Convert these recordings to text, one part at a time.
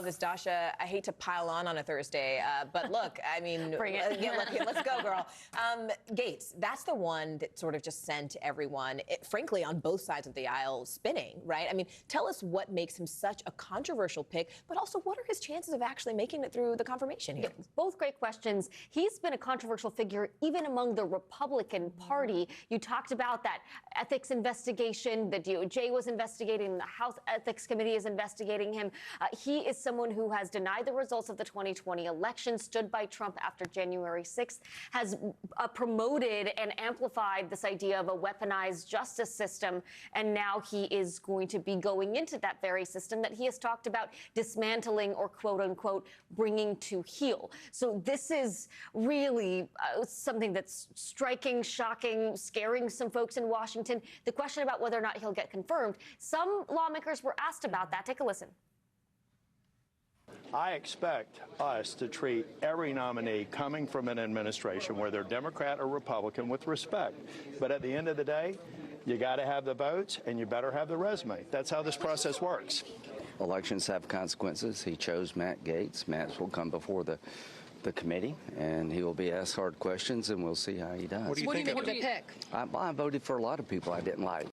This, Dasha, I hate to pile on a Thursday, but look, I mean, Bring it. Yeah, let's go, girl. Gates, that's the one that sort of just sent everyone, frankly, on both sides of the aisle spinning, right? I mean, tell us what makes him such a controversial pick, but also what are his chances of actually making it through the confirmation here? Yeah, both great questions. He's been a controversial figure even among the Republican Party. You talked about that ethics investigation, the DOJ was investigating, the House Ethics Committee is investigating him. He is someone who has denied the results of the 2020 election, stood by Trump after January 6th, has promoted and amplified this idea of a weaponized justice system, and now he is going to be going into that very system that he has talked about dismantling or quote-unquote bringing to heel. So this is really something that's striking, shocking, scaring some folks in Washington. The question about whether or not he'll get confirmed, some lawmakers were asked about that. Take a listen. I expect us to treat every nominee coming from an administration, whether Democrat or Republican, with respect. But at the end of the day, you got to have the votes and you better have the resume. That's how this process works. Elections have consequences. He chose Matt Gaetz. Matt will come before the committee, and he will be asked hard questions, and we'll see how he does. What do you think of the pick? I voted for a lot of people I didn't like.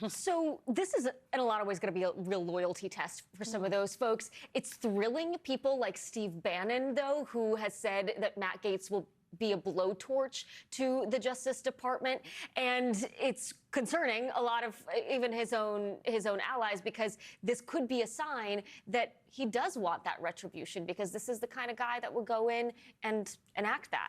So this is, in a lot of ways, going to be a real loyalty test for some of those folks. It's thrilling people like Steve Bannon, though, who has said that Matt Gaetz will be a blowtorch to the Justice Department, and it's concerning a lot of even his own allies, because this could be a sign that he does want that retribution, because this is the kind of guy that will go in and enact that.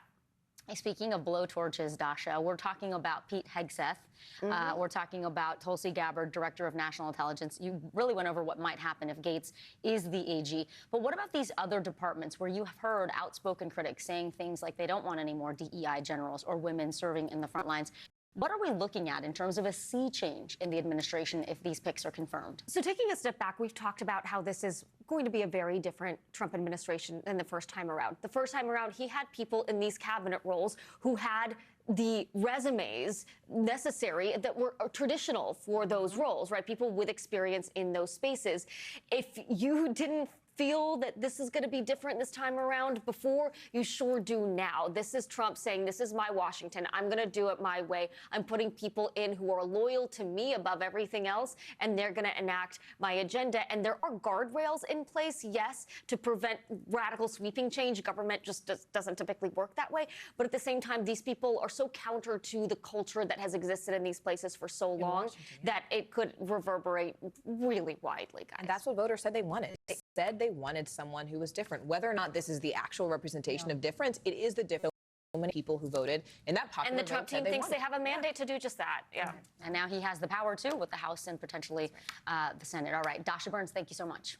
Speaking of blowtorches, Dasha, we're talking about Pete Hegseth. We're talking about Tulsi Gabbard, Director of National Intelligence. You really went over what might happen if Gaetz is the AG. But what about these other departments where you have heard outspoken critics saying things like they don't want any more DEI generals or women serving in the front lines? What are we looking at in terms of a sea change in the administration if these picks are confirmed? So taking a step back, we've talked about how this is going to be a very different Trump administration than the first time around. The first time around, he had people in these cabinet roles who had the resumes necessary that were traditional for those roles, right? People with experience in those spaces. If you didn't feel that this is going to be different this time around before, you sure do now. This is Trump saying, this is my Washington. I'm going to do it my way. I'm putting people in who are loyal to me above everything else, and they're going to enact my agenda. And there are guardrails in place, yes, to prevent radical sweeping change. Government just doesn't typically work that way. But at the same time, these people are so counter to the culture that has existed in these places for so long that it could reverberate really widely, guys. And that's what voters said they wanted. They said they wanted someone who was different. Whether or not this is the actual representation of difference, it is the difference. So many people who voted in that popular vote. And the Trump team thinks they have a mandate to do just that. Yeah. And now he has the power, too, with the House and potentially the Senate. All right. Dasha Burns, thank you so much.